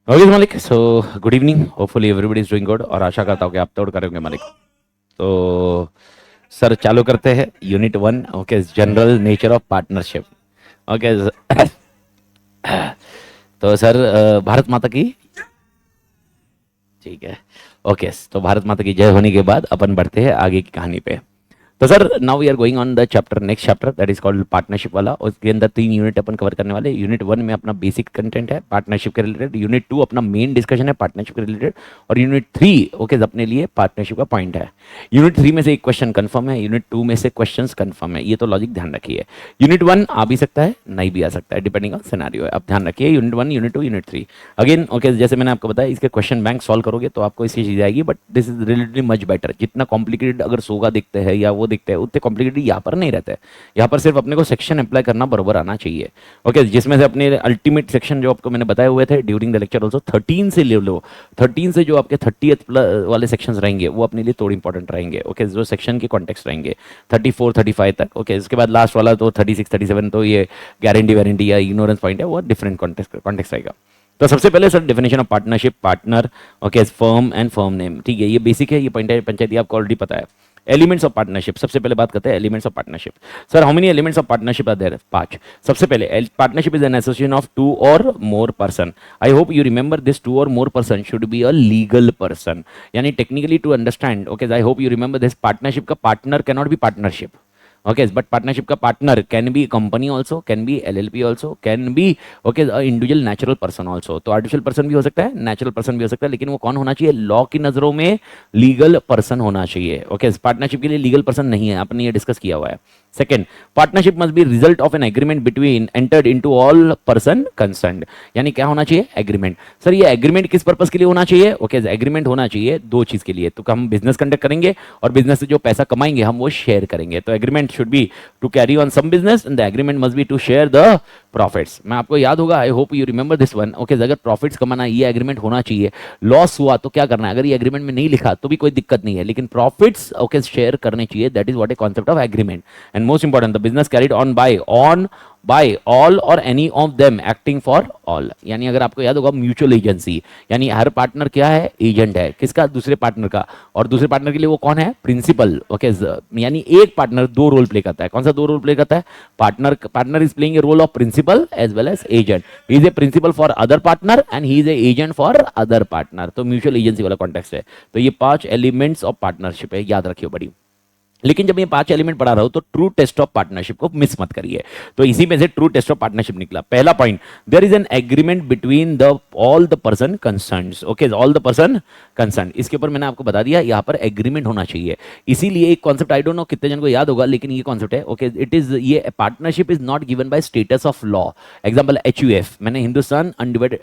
Okay मालिक, so good evening, hopefully everybody is doing good और आशा करता हूँ कि आप तोड़ करेंगे मालिक। तो सर चालू करते हैं unit 1। Okay, general nature of partnership. Okay तो सर भारत माता की ठीक है। ओके, तो भारत माता की जय होने के बाद अपन बढ़ते हैं आगे की कहानी पे। तो sir now we are going on the chapter, next chapter that is called partnership वाला। उसके अंदर 3 यूनिट अपन कवर करने वाले। यूनिट 1 में अपना बेसिक कंटेंट है पार्टनरशिप के रिलेटेड, यूनिट 2 अपना मेन डिस्कशन है पार्टनरशिप के रिलेटेड, और यूनिट 3 ओके अपने लिए पार्टनरशिप का पॉइंट है। यूनिट 3 में से एक क्वेश्चन कंफर्म है, यूनिट 2 में से क्वेश्चंस कंफर्म है, ये तो लॉजिक ध्यान रखिए। यूनिट 1 आ भी सकता है, नहीं भी आ सकता है, डिपेंडिंग ऑन सिनेरियो है। अब ध्यान रखिए unit 1, unit 2, unit 3 again okay. जैसे मैंने आपको बताया इसके क्वेश्चन बैंक सॉल्व करोगे तो आपको इसकी चीज आएगी, but this is relatively much better. जितना कॉम्प्लिकेटेड अगर सोगा दिखते हैं या वो दिखते हैं उतने कॉम्प्लिकेटेड यहाँ पर नहीं रहते हैं। यहाँ पर सिर्फ अपने को सेक्शन अप्लाई करना बराबर आना चाहिए। ओके, जिसमें से अपने अल्टीमेट सेक्शन जो आपको मैंने बताए हुए थे ड्यूरिंग द लेक्चर ऑल्सो 13 से ले लो। 13 से जो आपके 30th वाले सेक्शंस रहेंगे वो अपने लिए थोड़ी इंपॉर्टेंट रहेंगे। ओके, जो सेक्शन के कॉन्टेक्स्ट रहेंगे 34 35 तक। ओके, इसके बाद लास्ट वाला तो 36 37 तो ये गारंटी वारंटी या इग्नोरेंस पॉइंट है, वो डिफरेंट कॉन्टेक्स्ट रहेगा। तो सबसे पहले sir definition of partnership, partner okay firm and firm name. ठीक है, ये बेसिक है, ये पंचायती आपको ऑलरेडी पता है। एलिमेंट्स ऑफ पार्टनरशिप, सबसे पहले बात करते हैं elements of partnership. Sir how many elements of partnership are there? 5। सबसे पहले partnership is an association of 2 or more person. I hope you remember this 2 or more person should be a legal person, यानी technically to understand. Okay, I hope you remember this, partnership का partner can not be partnership. Okay, but partnership का partner can be company also, can be LLP also, can be okay individual natural person also। तो artificial person भी हो सकता है, natural person भी हो सकता है, लेकिन वो कौन होना चाहिए? लॉ की नजरों में लीगल पर्सन होना चाहिए। ओके, पार्टनरशिप के लिए लीगल पर्सन नहीं है, आपने ये डिस्कस किया हुआ है। Second, partnership must be result of N agreement between entered into all person concerned. यानी क्या होना चाहिए? एग्रीमेंट। सर ये एग्रीमेंट किस पर्पस के लिए होना चाहिए? ओके, एग्रीमेंट होना चाहिए दो चीज के लिए। तो हम बिजनेस कंडक्ट करेंगे और बिजनेस से जो पैसा कमाएंगे हम वो शेयर करेंगे। तो agreement should be to carry on some business and the agreement must be to share the profits. मैं आपको याद होगा, I hope you remember this one. Okay, अगर प्रॉफिट्स कमाना ये एग्रीमेंट होना चाहिए, लॉस हुआ तो क्या करना है? अगर ये एग्रीमेंट में नहीं लिखा तो भी कोई दिक्कत नहीं है, लेकिन प्रॉफिट्स ओके शेयर करने चाहिए। That is what a concept of agreement. And most important, the business carried on by all or any of them acting for all। यानी अगर आपको याद होगा म्यूचुअल एजेंसी, यानी हर पार्टनर क्या है? एजेंट है। किसका? दूसरे पार्टनर का। और दूसरे पार्टनर के लिए वो कौन है? प्रिंसिपल। ओके, यानी एक पार्टनर दो रोल प्ले करता है। कौन सा दो रोल प्ले करता है? Partner is playing a role of principal as well as agent. He is a principal for other partner and he is a agent for other partner. तो mutual agency वाला context है। तो ये 5 elements of partnership है, याद रखियो बड़ी। लेकिन जब ये 5 एलिमेंट पढ़ा रहा हो तो ट्रू टेस्ट ऑफ पार्टनरशिप को मिस मत करिए। तो इसी में से ट्रू टेस्ट ऑफ पार्टनरशिप निकला। पहला point, there is an agreement between the all the person concerned. Okay, all the person concerned, इसके ऊपर मैंने आपको बता दिया यहाँ पर एग्रीमेंट होना चाहिए। इसीलिए एक कॉन्सेप्ट, आई डोंट नो कितने जन को याद होगा, लेकिन ये कॉन्सेप्ट है। ओके, इट इज ये partnership is not given by status of law. Example HUF, मैंने हिंदुस्तान अनडिवाइडेड,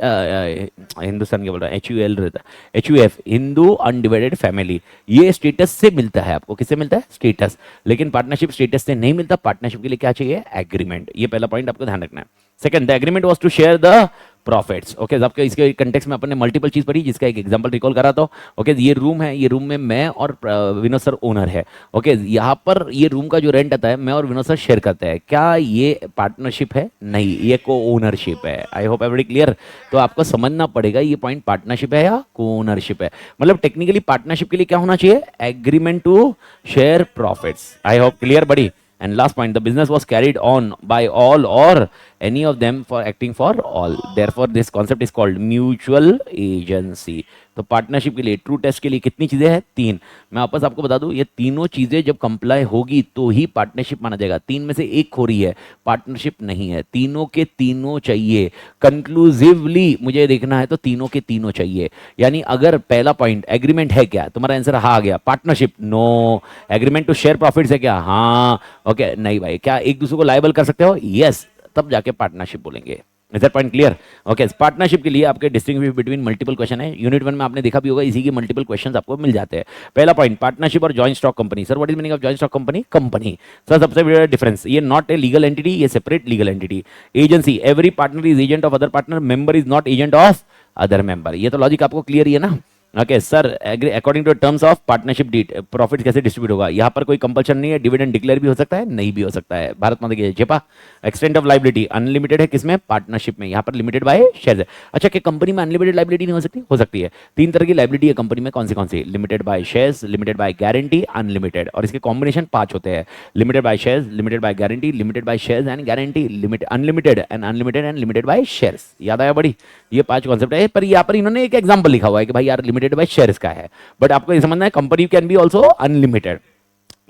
हिंदुस्तान क्या बोल रहा है? HUL रहता है, HUF हिंदू अनडिवाइडेड फैमिली। ये स्टेटस से मिलता है आपको। किससे मिलता है? स्टेटस। लेकिन पार्टनरशिप स्टेटस से नहीं मिलता। पार्टनरशिप के लिए क्या चाहिए? एग्रीमेंट। ये पहला पॉइंट आपको ध्यान रखना है। Second, the agreement was to share the profits. Okay, आपके इसके कंटेक्स्ट में अपन ने मल्टीपल चीज पढ़ी, जिसका एक एग्जांपल रिकॉल करा था। ओके, ये रूम है, ये रूम में मैं और विनोद सर ओनर है। ओके, यहाँ पर ये रूम का जो रेंट आता है मैं और विनोद सर शेयर करते हैं। क्या ये पार्टनरशिप है? नहीं, ये को ओनरशिप है। I hope every clear. तो आपको समझना पड़ेगा ये पॉइंट पार्टनरशिप है या को ओनरशिप है। मतलब टेक्निकली पार्टनरशिप के लिए क्या होना चाहिए? Agreement to share profits. I hope clear buddy. And last point, the business was carried on by all or any of them for acting for all. Therefore, this concept is called mutual agency. तो partnership के लिए true test के लिए कितनी चीजें हैं? 3। मैं वापस आपको बता दूं, ये तीनों चीजें जब कंप्लाई होगी तो ही पार्टनरशिप माना जाएगा। 3 में से एक हो रही है, पार्टनरशिप नहीं है। तीनों के तीनों चाहिए। कंक्लूसिवली मुझे देखना है तो तीनों के तीनों चाहिए। यानी अगर पहला पॉइंट एग्रीमेंट है क्या, तुम्हारा आंसर हाँ आ गया। Partnership no. Agreement to share profits है क्या? हाँ। ओके, नहीं भाई। क्या एक दूसरे को लायबल कर सकते हो? यस, तब जाके पार्टनरशिप बोलेंगे। Is that point clear? Okay, partnership के लिए आपके डिस्टिंग्विश बिटवीन मल्टीपल क्वेश्चन है। यूनिट 1 में आपने देखा भी होगा, इसी के मल्टीपल क्वेश्चंस आपको मिल जाते हैं। पहला पॉइंट, पार्टनरशिप और joint stock company. Sir what is meaning of joint stock company? Company. Sir सबसे बड़ा डिफरेंस, ये नॉट ए लीगल एंटिटी, ये separate legal entity. Agency, every partner is agent of other partner, member is not agent of other member. ये तो logic आपको clear ही है ना? Okay sir, according to terms of partnership deed profit कैसे distribute होगा? यहाँ पर कोई कंपल्शन नहीं है, डिविडेंड डिक्लेयर भी हो सकता है, नहीं भी हो सकता है। भारत माता की जेपा। एक्सटेंट ऑफ लाइबिलिटी अनलिमिटेड है किसमें? पार्टनरशिप में। यहाँ पर लिमिटेड बाय शेयर है। अच्छा, क्या कंपनी में अनलिमिटेड लाइबिलिटी नहीं हो सकती? हो सकती है। तीन तरह की लाइबिलिटी है कंपनी में, कौन सी? Limited by shares, limited by guarantee, unlimited. और इसके कॉम्बिनेशन 5 होते हैं, limited by shares, limited by guarantee, limited by shares and guarantee, limited unlimited and limited by shares. याद आया बड़ी? ये 5 कॉन्सेप्ट है। पर यहाँ पर इन्होंने एक एग्जाम्पल लिखा हुआ है कि भाई यार लिमिटेड बाय शेयर्स का है, बट आपको ये समझना है company can be also unlimited.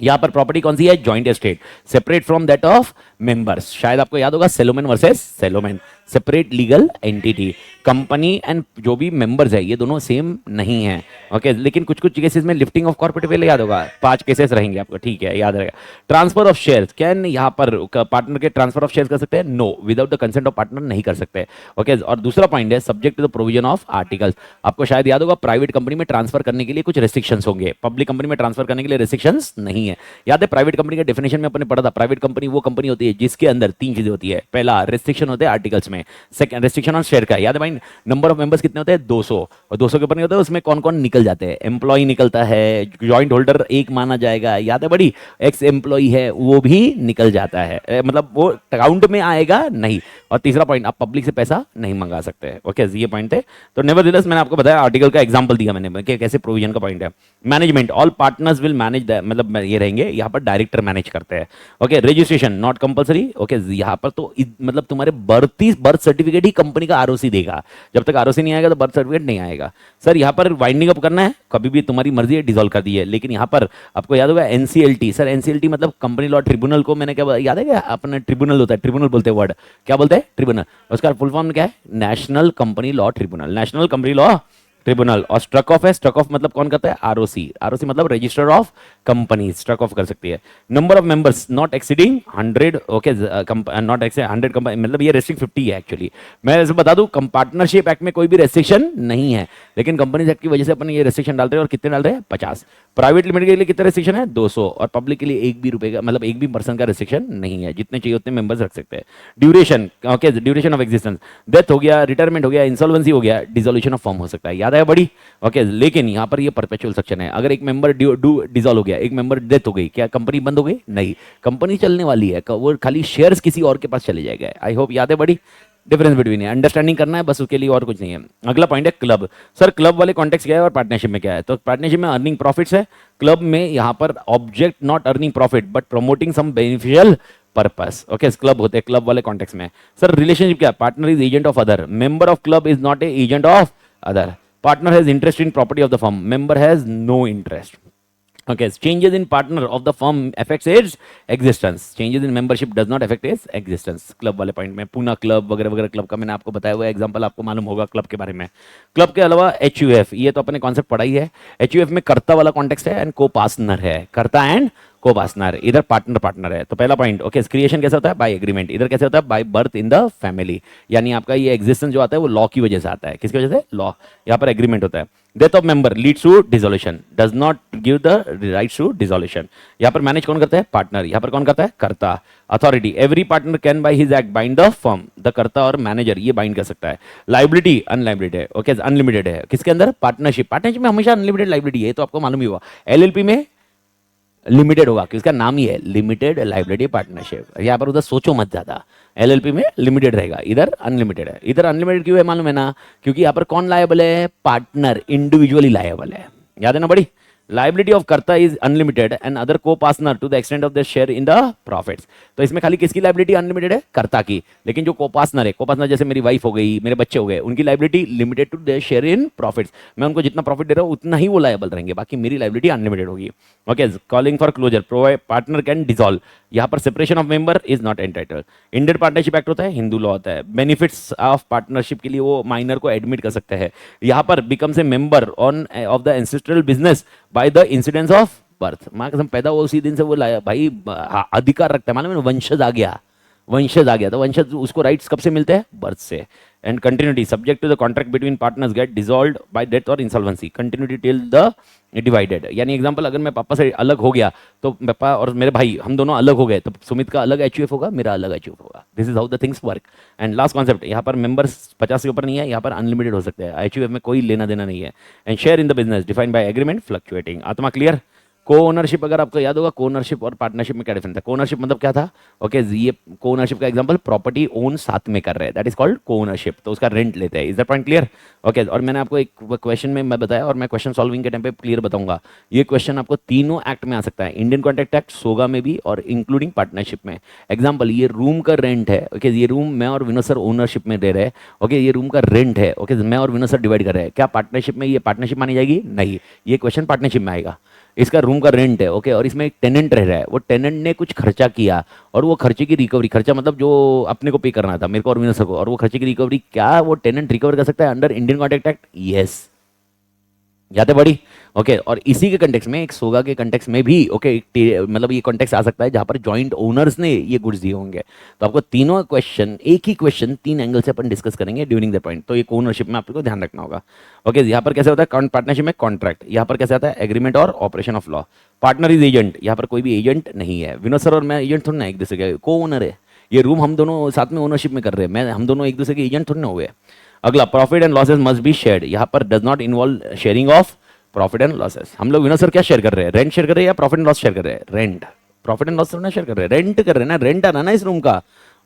यहां पर प्रॉपर्टी कौन सी है? Joint estate, separate from that of members. शायद आपको याद होगा Salomon versus Salomon, separate legal entity. Company and जो भी मेंबर्स है ये दोनों सेम नहीं है। ओके, लेकिन कुछ कुछ केसेस में लिफ्टिंग ऑफ कॉर्पोरेट वेल याद होगा, 5 केसेस रहेंगे आपको, ठीक है, याद रहेगा। ट्रांसफर ऑफ शेयर्स, कैन यहां पर पार्टनर के ट्रांसफर ऑफ शेयर्स कर सकते हैं? No, without the consent of partner नहीं कर सकते। ओके, और दूसरा पॉइंट है subject to the provision of articles. आपको शायद याद होगा प्राइवेट कंपनी में ट्रांसफर करने के लिए कुछ रेस्ट्रिक्शंस होंगे, पब्लिक कंपनी में ट्रांसफर करने के लिए रेस्ट्रिक्शंस नहीं है। याद है प्राइवेट कंपनी के डेफिनेशन में अपने पढ़ा था, प्राइवेट कंपनी वो कंपनी होती है जिसके अंदर 3 चीजें होती है। पहला रेस्ट्रिक्शन होते हैं आर्टिकल्स में, सेकंड रेस्ट्रिक्शन ऑन शेयर का, याद है भाई? नंबर ऑफ मेंबर्स कितने होते हैं? 200, और 200 के ऊपर नहीं होता है, उसमें कौन कौन निकल जाते हैं? एम्प्लॉय निकलता है, जॉइंट होल्डर एक माना जाएगा, याद है बड़ी? एक्स एम्प्लॉय है वो भी निकल जाता है, मतलब वो काउंट में आएगा नहीं। और तीसरा पॉइंट, आप पब्लिक से पैसा नहीं मंगा सकते। ओके, ये पॉइंट है। तो नेवरदलेस मैंने आपको बताया, आर्टिकल का एग्जांपल दिया मैंने कि कैसे प्रोविजन का पॉइंट है। Management, all partners will manage the, मतलब ये रहेंगे यहाँ पर डायरेक्टर मैनेज करते हैं। Okay, registration not compulsory. Okay, यहाँ पर तो मतलब तुम्हारे बर्थ सर्टिफिकेट ही कंपनी का आरओसी देगा, जब तक आरओसी नहीं आएगा तो बर्थ सर्टिफिकेट नहीं आएगा। सर यहाँ पर वाइंडिंग अप करना है, कभी भी तुम्हारी मर्जी है, डिसॉल्व कर दी है। लेकिन यहाँ पर आपको याद होगा एनसीएलटी। सर एनसीएलटी मतलब कंपनी लॉ ट्रिब्यूनल को मैंने क्या याद है? क्या अपना ट्रिब्यूनल होता है, ट्रिब्यूनल बोलते हैं वर्ड, क्या बोलते हैं? ट्रिब्यूनल। उसका फुल फॉर्म क्या है? National company law tribunal, national company law tribunal. और स्ट्रक ऑफ है, स्ट्रक ऑफ मतलब कौन करता है? आरओसी। आरओसी मतलब register of company, struck off कर सकती है। Number of members not exceeding 100। Okay, not exceed 100 company, मतलब ये रेस्ट्रिक्ट 50 है एक्चुअली। मैं ऐसे बता दूं, पार्टनरशिप एक्ट में कोई भी रेस्ट्रिक्शन नहीं है, लेकिन कंपनी एक्ट की वजह से अपन ये रेस्ट्रिक्शन डाल रहे हैं। और कितने डाल रहे हैं? 50। प्राइवेट लिमिटेड के लिए कितने रेस्ट्रिक्शन है? 200। और पब्लिक के लिए 1 भी रुपए का, मतलब 1 भी पर्सन का रेस्ट्रिक्शन नहीं है, जितने चाहिए उतने मेंबर्स रख सकते हैं। Duration, okay, duration of existence, death हो गया, रिटायरमेंट हो गया, इंसॉल्वेंसी हो गया, डिसोल्यूशन ऑफ फर्म हो सकता है, याद है बड़ी? ओके, लेकिन यहाँ पर ये परपेचुअल सेक्शन है। अगर एक मेंबर डिसॉल्व हो गया, एक मेंबर डेथ हो गई, क्या कंपनी बंद हो गई? नहीं, कंपनी चलने वाली है, वो खाली शेयर्स किसी और के पास चले जाएगा। आई होप याद है बड़ी? डिफरेंस बिटवीन है, अंडरस्टैंडिंग करना है बस, उसके लिए और कुछ नहीं है। अगला पॉइंट है क्लब। सर क्लब वाले कॉन्टेक्स्ट क्या है और पार्टनरशिप में क्या है? तो पार्टनरशिप में अर्निंग प्रॉफिट्स है, क्लब में यहाँ पर object not earning profit but promoting some beneficial purpose. Okay, club होते हैं क्लब वाले कॉन्टेक्स्ट में। सर रिलेशनशिप क्या? Partner is agent of other, member of club is not a agent of other, partner has interest in property of the firm, member has no interest. Okay, changes in partner of the firm affects its existence. Changes in membership does not affect its existence. Club वाले point में Poona club वगैरह वगैरह club का मैंने आपको बताया हुआ example, आपको मालूम होगा क्लब के बारे में। क्लब के अलावा एचयूएफ, ये तो अपने कॉन्सेप्ट पढ़ा ही है। एचयूएफ में कर्ता वाला कॉन्टेक्स्ट है एंड को पार्टनर है, कर्ता एंड को पार्टनर, इधर पार्टनर पार्टनर है। तो पहला पॉइंट, ओके, क्रिएशन कैसे होता है? By agreement. इधर कैसे होता है? By birth in the family, यानी आपका ये एग्जिस्टेंस जो आता है वो लॉ की वजह से आता है। किसकी वजह से? लॉ। यहाँ पर एग्रीमेंट होता है। Death of member leads to dissolution, does not give the rights to dissolution. यहाँ पर मैनेज कौन करता है? पार्टनर। यहाँ पर कौन करता है? कर्ता। Authority, every partner can by his act bind the firm, the कर्ता और मैनेजर ये बाइंड कर सकता है। लाइबिलिटी अनलिमिटेड है, ओके, अनलिमिटेड है। किसके अंदर? पार्टनरशिप। पार्टनरशिप में हमेशा अनलिमिटेड लाइबिलिटी है, तो आपको मालूम ही हुआ। एलएलपी में लिमिटेड होगा क्योंकि इसका नाम ही है लिमिटेड लाइबिलिटी पार्टनरशिप। यहाँ पर उधर सोचो मत ज्यादा, एलएलपी में लिमिटेड रहेगा, इधर अनलिमिटेड है। इधर अनलिमिटेड क्यों है मालूम है ना? क्योंकि यहाँ पर कौन लायबल है? पार्टनर इंडिविजुअली लायबल है, याद है ना buddy? Liability of karta is unlimited and other को partner to the extent of the share in the profits. तो इसमें खाली किसकी लाइबिलिटी अनलिमिटेड है? कर्ता की। लेकिन जो को पार्टनर है, को पार्टनर जैसे मेरी वाइफ हो गई, मेरे बच्चे हो गए, उनकी liability limited to the share in profits. मैं उनको जितना प्रॉफिट दे रहा हूँ उतना ही वो लायबल रहेंगे, बाकी मेरी लाइबिलिटी अनलिमिटेड होगी। Okay, calling for closure, provide partner can dissolve. यहाँ पर separation of member is not entitled. Indian partnership act होता है, हिंदू लॉ होता है। बेनिफिट्स ऑफ पार्टनरशिप के लिए वो माइनर को एडमिट कर सकते हैं। यहाँ पर becomes a member on off the ancestral business by the incidence of birth. माँ कसम पैदा हुआ उसी दिन से वो लाया भाई अधिकार रखता है, मालूम है, वंशज आ गया, वंशज आ गया, तो वंशज उसको राइट्स कब से मिलते हैं? बर्थ से। And continuity subject to the contract between partners get dissolved by death or insolvency, continuity till the divided. यानी एग्जांपल, अगर मैं पापा से अलग हो गया तो पापा और मेरे भाई हम दोनों अलग हो गए, तो सुमित का अलग एचयूएफ होगा, मेरा अलग एचयूएफ होगा। This is how the things work. And last concept, यहाँ पर मेंबर्स 50 के ऊपर नहीं है, यहाँ पर अनलिमिटेड हो सकते हैं, एचयूएफ में कोई लेना देना नहीं है। And share in the business defined by agreement fluctuating. आत्मा क्लियर? को ओनरशिप, अगर आपको याद होगा को ओनरशिप और पार्टनरशिप में क्या डिफरेंस है? को ओनरशिप मतलब क्या था? ओके ये को ओनरशिप का एग्जांपल, प्रॉपर्टी ओन साथ में कर रहे हैं, दैट इज कॉल्ड को ओनरशिप, तो उसका रेंट लेते हैं। Is that point clear? Okay, और मैंने आपको एक क्वेश्चन में मैं बताया, और मैं क्वेश्चन सॉल्विंग के टाइम पे क्लियर बताऊंगा, ये क्वेश्चन आपको तीनों एक्ट में आ सकता है, इंडियन कॉन्ट्रैक्ट एक्ट, सोगा में भी, और इंक्लूडिंग पार्टनरशिप में। एग्जाम्पल, ये रूम का रेंट है, ओके ये रूम मैं और विनोद सर ओनरशिप में दे रहे हैं, ओके ये रूम का रेंट है, ओके मैं और विनोद सर डिवाइड कर रहे हैं, क्या पार्टनरशिप में ये पार्टनरशिप मानी जाएगी? नहीं, ये क्वेश्चन पार्टनरशिप में आएगा। इसका रूम का रेंट है, ओके, और इसमें एक टेनेंट रह रहा है, वो टेनेंट ने कुछ खर्चा किया, और वो खर्चे की रिकवरी, खर्चा मतलब जो अपने को पे करना था मेरे को और विनोद को, और वो खर्चे की रिकवरी क्या वो टेनेंट रिकवर कर सकता है under Indian contract act? Yes, जाते बड़ी। ओके, और इसी के कंटेक्स में, एक सोगा के कंटेक्स में भी, ओके मतलब ये कॉन्टेक्स आ सकता है जहां पर जॉइंट ओनर्स ने ये गुड्स दिए होंगे। तो आपको तीनों क्वेश्चन, एक ही क्वेश्चन तीन एंगल से अपन डिस्कस करेंगे ड्यूरिंग द पॉइंट, तो ये ओनरशिप में आपको ध्यान रखना होगा। ओके, यहाँ पर कैसे होता है पार्टनरशिप में? कॉन्ट्रैक्ट। यहाँ पर कैसे आता है? एग्रीमेंट और operation of law. Partner is agent, यहाँ पर कोई भी एजेंट नहीं है, विनोद सर और मैं एजेंट थोड़ा ना एक दूसरे के, को ओनर है, ये रूम हम दोनों साथ में ओनरशिप में कर रहे हैं, मैं हम दोनों एक दूसरे के एजेंट थोड़े ना हुए। अगला, profit and losses must be shared, यहाँ पर does not involve sharing of profit and losses. हम लोग विनोद सर क्या शेयर कर रहे हैं? रेंट शेयर कर रहे हैं या प्रॉफिट एंड लॉस शेयर कर रहे हैं? रेंट। प्रॉफिट एंड लॉस ना शेयर कर रहे हैं, रेंट कर रहे हैं ना, रेंट आ रहा ना इस रूम का।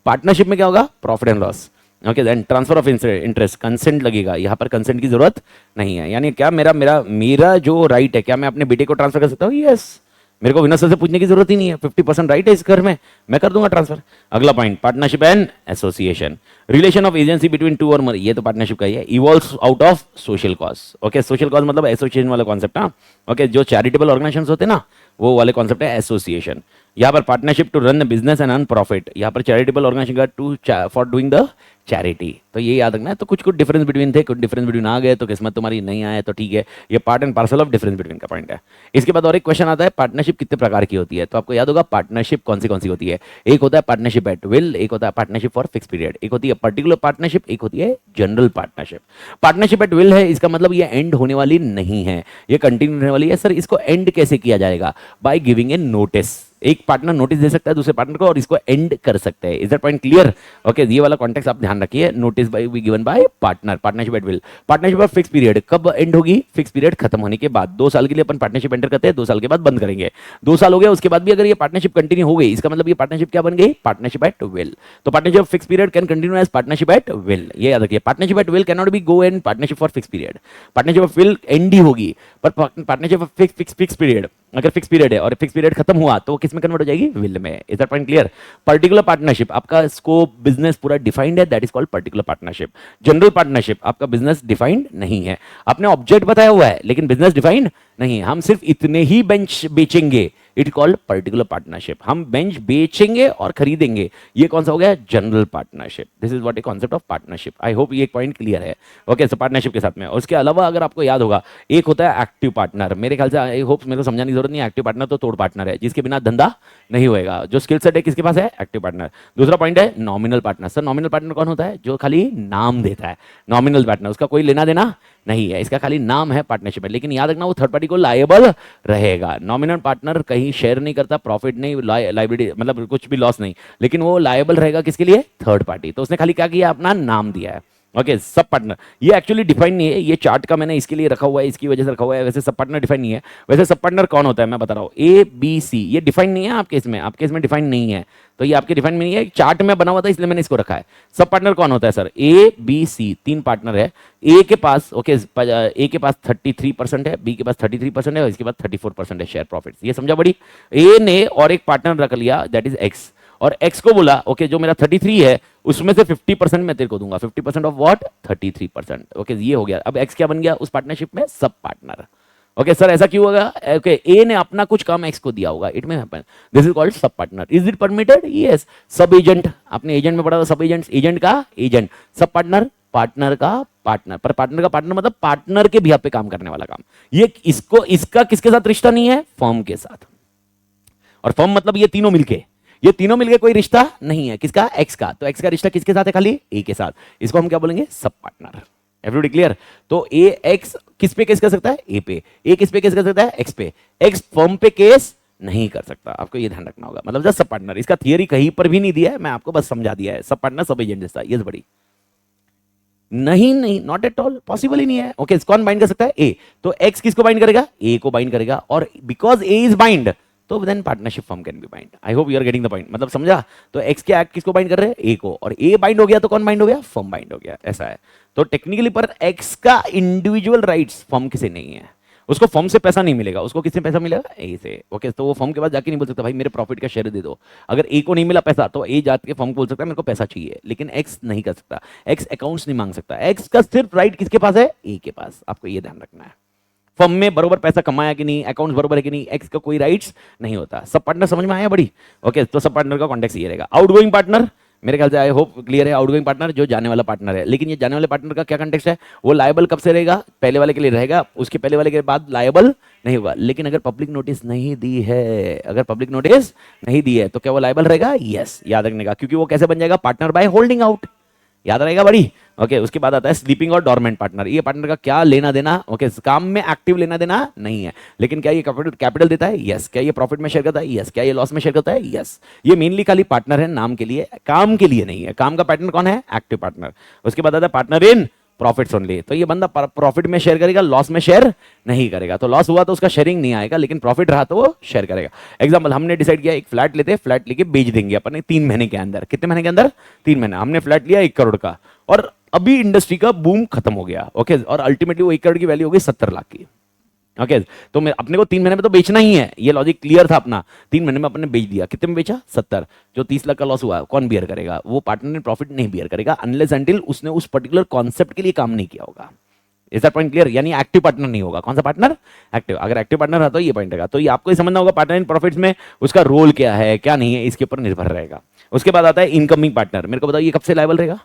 पार्टनरशिप में क्या होगा? Profit and loss. Okay, then transfer of interest, consent लगेगा, यहाँ पर कंसेंट की जरूरत नहीं है। यानी क्या मेरा मेरा मेरा जो राइट है, क्या मैं अपने बेटे को ट्रांसफर कर सकता हूँ? यस, मेरे को विनोद सर से पूछने की जरूरत ही नहीं है, 50% राइट है इस घर में, मैं कर दूंगा ट्रांसफर। अगला point, partnership and association, relation of agency between two और मोर, ये तो पार्टनरशिप का ही है, evolves out of social cause. Okay, social cause मतलब एसोसिएशन वाला कॉन्सेप्ट। हाँ, ओके, जो चैरिटेबल ऑर्गेनाइजेशन होते हैं ना, वो वाले कॉन्सेप्ट है एसोसिएशन। यहाँ पर partnership to run the business and earn profit, यहाँ पर चैरिटेबल ऑर्गेनाइजेशन का to for doing the charity, तो ये याद रखना है। तो कुछ कुछ डिफरेंस बिटवीन थे, कुछ डिफरेंस बिटवीन आ गए तो किस्मत तुम्हारी नहीं आए तो ठीक है, ये part and parcel of difference between का पॉइंट है। इसके बाद और एक क्वेश्चन आता है, पार्टनरशिप कितने प्रकार की होती है? तो आपको याद होगा पार्टनरशिप कौन सी होती है। एक होता है पार्टनरशिप एट विल, एक होता है पार्टनरशिप फॉर फिक्स पीरियड, एक होती है पर्टिकुलर पार्टनरशिप, एक होती है general partnership. Partnership at will है, इसका मतलब ये एंड होने वाली नहीं है, ये कंटिन्यू रहने वाली है। सर इसको एंड कैसे किया जाएगा? बाय गिविंग ए नोटिस, एक पार्टनर नोटिस दे सकता है दूसरे पार्टनर को और इसको एंड कर सकते हैं। Is that point clear? Okay, ये वाला कॉन्टेक्स्ट आप ध्यान रखिए, notice bye be given by partner, partnership at will. Partnership of fix period कब एंड होगी? फिक्स पीरियड खत्म होने के बाद, 2 साल के लिए अपन पार्टनरशिप एंटर करते हैं, 2 साल के बाद बंद करेंगे। 2 साल हो गए, उसके बाद भी अगर ये पार्टनरशिप कंटिन्यू हो गई, इसका मतलब ये पार्टनरशिप क्या बन गई? Partnership at will. तो partnership of fix period can continue as partnership at will, ये याद रखिए। Partnership at will can not be go and partnership for fix period, partnership of will and ही होगी, पर पार्टनरशिप ऑफ फिक्स पीरियड, अगर fix period है और fix period खत्म हुआ तो किस में कन्वर्ट हो जाएगी? विल में। Is that point clear? Particular partnership, आपका स्कोप बिजनेस पूरा डिफाइंड है, that is called particular partnership. General partnership, आपका बिजनेस डिफाइंड नहीं है, आपने ऑब्जेक्ट बताया हुआ है लेकिन बिजनेस डिफाइंड नहीं, हम सिर्फ इतने ही बेंच बेचेंगे, इट कॉल्ड पर्टिकुलर पार्टनरशिप। हम बेंच बेचेंगे और खरीदेंगे, ये कौन सा हो गया? General partnership. This is what a concept of partnership. I hope ये पॉइंट क्लियर है। ओके, सो पार्टनरशिप के साथ में, उसके अलावा अगर आपको याद होगा, एक होता है एक्टिव पार्टनर, मेरे ख्याल से आई होप मेरे को समझाने की जरूरत नहीं है, एक्टिव पार्टनर तो तोड़ पार्टनर है, जिसके बिना धंधा नहीं होएगा, जो स्किल सेट है किसके पास है? Active partner. दूसरा पॉइंट है nominal partner. Sir nominal partner कौन होता है? जो खाली नाम देता है, नॉमिनल पार्टनर, उसका कोई लेना देना नहीं है, इसका खाली नाम है पार्टनरशिप है, लेकिन याद रखना वो थर्ड पार्टी को लायबल रहेगा। नॉमिनल पार्टनर कहीं शेयर नहीं करता, प्रॉफिट नहीं, लाइबिलिटी मतलब कुछ भी लॉस नहीं, लेकिन वो लायबल रहेगा किसके लिए? Third party. तो उसने खाली क्या किया? अपना नाम दिया है। ओके, सब पार्टनर ये एक्चुअली डिफाइन नहीं है, ये चार्ट का मैंने इसके लिए रखा हुआ है, इसकी वजह से रखा हुआ है, वैसे सब पार्टनर डिफाइन नहीं है। वैसे सब पार्टनर कौन होता है मैं बता रहा हूँ, ए बी सी, ये डिफाइन नहीं है आपके इसमें, आपके इसमें डिफाइन नहीं है, तो ये आपके डिफाइन में नहीं है, चार्ट में बना हुआ था इसलिए मैंने इसको रखा है। सब पार्टनर कौन होता है sir? A B C, 3 partner है। ए के पास ए के पास 33% है, बी के पास 33% है और इसके पास 34% है शेयर प्रॉफिट। ये समझा बड़ी? ए ने और एक पार्टनर रख लिया, दैट इज एक्स, और एक्स को बोला ओके जो मेरा 33 है उसमें से 50% मैं तेरे को दूंगा, 50% ऑफ व्हाट? 33%। ओके, ये हो गया। अब एक्स क्या बन गया उस पार्टनरशिप में? Sub partner. ओके सर ऐसा क्यों होगा? ओके, ए ने अपना कुछ काम एक्स को दिया होगा, इट में happen, this is called sub partner. Is it permitted? Yes. सब एजेंट, आपने एजेंट में पढ़ा था, सब एजेंट, एजेंट का एजेंट, सब पार्टनर, पार्टनर का पार्टनर, पर पार्टनर का पार्टनर मतलब पार्टनर के बिहाफ पे काम करने वाला काम। ये इसको इसका किसके साथ रिश्ता नहीं है? फर्म के साथ। और फर्म मतलब ये तीनों मिलके, ये तीनों मिलके कोई रिश्ता नहीं है, किसका? एक्स का। तो एक्स का रिश्ता किसके साथ है? खाली ए के साथ। इसको हम क्या बोलेंगे? Sub partner. Everybody clear? तो ए एक्स किस पे केस कर सकता है? ए पे। ए किस पे केस कर सकता है? एक्स पे। एक्स फर्म पे केस नहीं कर सकता, आपको ये ध्यान रखना होगा। मतलब जस्ट सब पार्टनर, इसका थियरी कहीं पर भी नहीं दिया है, मैं आपको बस समझा दिया है। सब पार्टनर सब एजेंट जैसा। यस बड़ी नहीं नहीं, नॉट एट ऑल, पॉसिबल ही नहीं है। ओके, कौन बाइंड कर सकता है? ए। तो एक्स किसको बाइंड करेगा? ए को बाइंड करेगा, और बिकॉज ए इज बाइंड तो then partnership firm can be bind. I hope you are getting the point. मतलब समझा? तो एक्स के एक्ट किसको बाइंड कर रहे हैं? ए को, और ए बाइंड हो गया तो कौन बाइंड हो गया? फर्म बाइंड हो गया। ऐसा है। तो टेक्निकली पर एक्स का इंडिविजुअल राइट्स फर्म किसे नहीं है। उसको फर्म से पैसा नहीं मिलेगा, उसको किससे पैसा मिलेगा? ए से। ओके, तो वो फर्म के पास जाके नहीं बोल सकता भाई मेरे प्रॉफिट का शेयर दे दो। अगर ए को नहीं मिला पैसा तो ए जाके फर्म को बोल सकता है मेरे को पैसा चाहिए, लेकिन एक्स नहीं कर सकता। एक्स अकाउंट्स नहीं मांग सकता। एक्स का सिर्फ राइट किसके पास है? ए के पास। आपको ये ध्यान रखना है। फर्म में बरोबर पैसा कमाया कि नहीं, अकाउंट्स बरोबर है कि नहीं, एक्स का कोई राइट्स नहीं होता। सब पार्टनर समझ में आया बड़ी? ओके, तो सब पार्टनर का कॉन्टेक्ट ये रहेगा। आउटगोइंग पार्टनर मेरे ख्याल से आई होप क्लियर है। आउटगोइंग पार्टनर जो जाने वाला पार्टनर है, लेकिन ये जाने वाले पार्टनर का क्या कंटेक्स्ट है? वो लायबल कब से रहेगा? पहले वाले के लिए रहेगा, उसके पहले वाले के बाद लायबल नहीं होगा। लेकिन अगर पब्लिक नोटिस नहीं दी है, अगर पब्लिक नोटिस नहीं दी है तो क्या वो लायबल रहेगा? यस, याद रखने का, क्योंकि वो कैसे बन जाएगा? Partner by holding out. याद रहेगा बड़ी? ओके, उसके बाद आता है स्लीपिंग और डॉर्मेंट पार्टनर। ये पार्टनर का क्या लेना देना? ओके, काम में एक्टिव लेना देना नहीं है, लेकिन क्या ये कैपिटल देता है? यस। क्या ये प्रॉफिट में शेयर करता है? यस। क्या ये लॉस में शेयर करता है? यस। ये मेनली खाली पार्टनर है नाम के लिए, काम के लिए नहीं है। काम का पार्टनर कौन है? Active partner. उसके बाद आता है पार्टनर इन प्रॉफिट्स ओनली। तो ये बंदा प्रॉफिट में शेयर करेगा, लॉस में शेयर नहीं करेगा। तो लॉस हुआ तो उसका शेयरिंग नहीं आएगा, लेकिन प्रॉफिट रहा तो वो शेयर करेगा। एग्जांपल, हमने डिसाइड किया एक फ्लैट लेते, फ्लैट लेके बेच देंगे अपने 3 महीने के अंदर। कितने महीने के अंदर? 3 महीने। हमने फ्लैट लिया 1 करोड़ का, और अभी इंडस्ट्री का बूम खत्म हो गया। ओके, और अल्टीमेटली वो 1 करोड़ की वैल्यू हो गई 70 लाख की। ओके, तो मैं अपने को 3 महीने में तो बेचना ही है, ये लॉजिक क्लियर था अपना। 3 महीने में अपने बेच दिया। कितने में बेचा? 70। जो 30 लाख का लॉस हुआ कौन बियर करेगा? वो पार्टनर ने प्रॉफिट नहीं बियर करेगा, अनलेस अंटिल उसने उस पर्टिकुलर कॉन्सेप्ट के लिए काम नहीं किया होगा। Is that point clear? यानी एक्टिव पार्टनर नहीं होगा। कौन सा पार्टनर? एक्टिव। अगर एक्टिव पार्टनर है तो ये पॉइंट रहेगा। तो ये आपको ही समझना होगा पार्टनर इन प्रॉफिट्स में उसका रोल क्या है क्या नहीं है, इसके ऊपर निर्भर रहेगा। उसके बाद आता है इनकमिंग पार्टनर। मेरे को बताओ ये कब से लायबल रहेगा?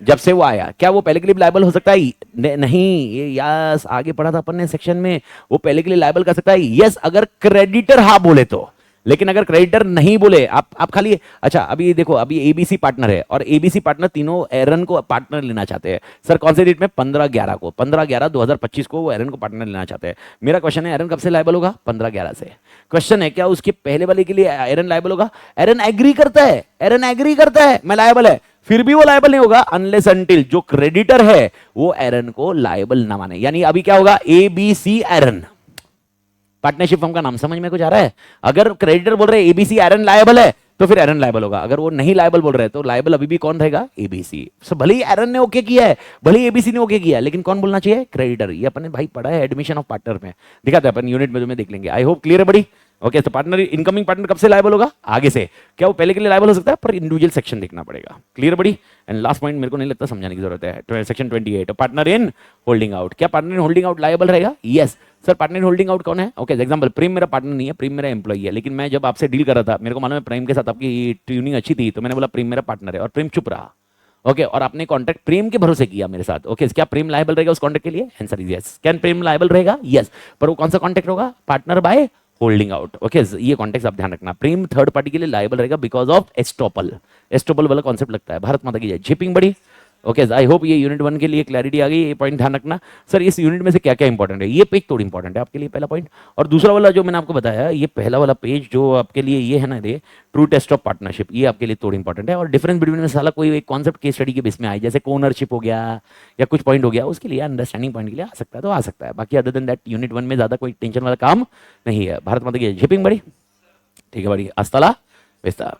जब से वो आया। क्या वो पहले के लिए लायबल हो सकता है? नहीं, ये यस आगे पढ़ा था अपन ने सेक्शन में, वो पहले के लिए लायबल कर सकता है यस, अगर क्रेडिटर हाँ बोले तो। लेकिन अगर क्रेडिटर नहीं बोले, आप खाली अच्छा अभी देखो, अभी एबीसी पार्टनर है और एबीसी पार्टनर तीनों एरन को पार्टनर लेना चाहते हैं। सर कौन से डेट में? 15/11 को, 15/11/2025 को वो एरन को पार्टनर लेना चाहते हैं। मेरा क्वेश्चन है एरन कब से लायबल होगा? 15/11 से। क्वेश्चन है क्या उसके पहले वाले के लिए एरन लायबल होगा? एरन एग्री करता है, एरन एग्री करता है मैं लायबल है, फिर भी वो लायबल नहीं होगा अनलेस अंटिल जो क्रेडिटर है वो एरन को लायबल ना माने। यानी अभी क्या होगा? एबीसी एरन। पार्टनरशिप फर्म का नाम समझ में कुछ आ रहा है? अगर क्रेडिटर बोल रहे हैं एबीसी एरन लायबल है तो फिर एरन लायबल होगा। अगर वो नहीं लायबल बोल रहे हैं तो लायबल अभी भी कौन रहेगा? एबीसी। सो भले ही एरन ने ओके किया है, भले ही एबीसी ने ओके किया है, लेकिन कौन बोलना चाहिए? क्रेडिटर। ये अपने भाई पढ़ा है एडमिशन ऑफ पार्टनर में, दिखाते हैं अपन यूनिट में, तुम्हें देख लेंगे। आई होप क्लियर है बड़ी? ओके, तो पार्टनर इनकमिंग पार्टनर कब से लायबल होगा? आगे से। क्या वो पहले के लिए लायबल हो सकता है? पर इंडिविजुअल सेक्शन देखना पड़ेगा। क्लियर बड़ी? एंड लास्ट पॉइंट मेरे को नहीं लगता समझाने की जरूरत है, section 28 partner in holding out. क्या partner in holding out liable रहेगा? Yes. Sir partner in holding out कौन है? ओके, एग्जांपल प्रेम मेरा पार्टनर नहीं है, प्रेम मेरा एम्प्लॉई है, लेकिन मैं जब आपसे डील कर रहा था मेरे को मालूम है प्रेम के साथ आपकी ट्यूनिंग अच्छी थी, तो मैंने बोला प्रेम मेरा पार्टनर है, और प्रेम चुप रहा। ओके, और आपने कॉन्ट्रैक्ट प्रेम के भरोसे किया मेरे साथ। ओके, क्या प्रेम लायबल रहेगा उस कॉन्ट्रैक्ट के लिए? Answer is yes. Can Prem liable रहेगा? यस। पर वो कौन सा कॉन्ट्रैक्ट होगा? Partner by holding out. Okay, ये कॉन्टेक्स्ट आप ध्यान रखना। प्रेम थर्ड पार्टी के लिए लायबल रहेगा बिकॉज ऑफ एस्टोपल। एस्टोपल वाला कॉन्सेप्ट लगता है। भारत माता की जय। जिपिंग बड़ी? ओके, आई होप ये यूनिट 1 के लिए क्लैरिटी आ गई। ये पॉइंट ध्यान रखना। सर इस यूनिट में से क्या क्या इंपॉर्टेंट है? ये पेज थोड़ी इंपॉर्टेंट है आपके लिए, पहला पॉइंट। और दूसरा वाला जो मैंने आपको बताया, ये पहला वाला पेज जो आपके लिए ये है ना, ये ट्रू टेस्ट ऑफ पार्टनरशिप, ये आपके लिए थोड़ी इंपॉर्टेंट है। और डिफरेंस बिटवीन में साला कोई एक कॉन्सेप्ट केस स्टडी के बेस में आए, जैसे कोनरशिप हो गया या कुछ पॉइंट हो गया, उसके लिए अंडरस्टैंडिंग पॉइंट के लिए आ सकता है तो आ सकता है। बाकी अदर देन दैट यूनिट 1 में ज्यादा कोई टेंशन वाला काम नहीं है। भारत माता की जिपिंग बड़ी? ठीक है बड़ी, अस्ताला बेस्ता।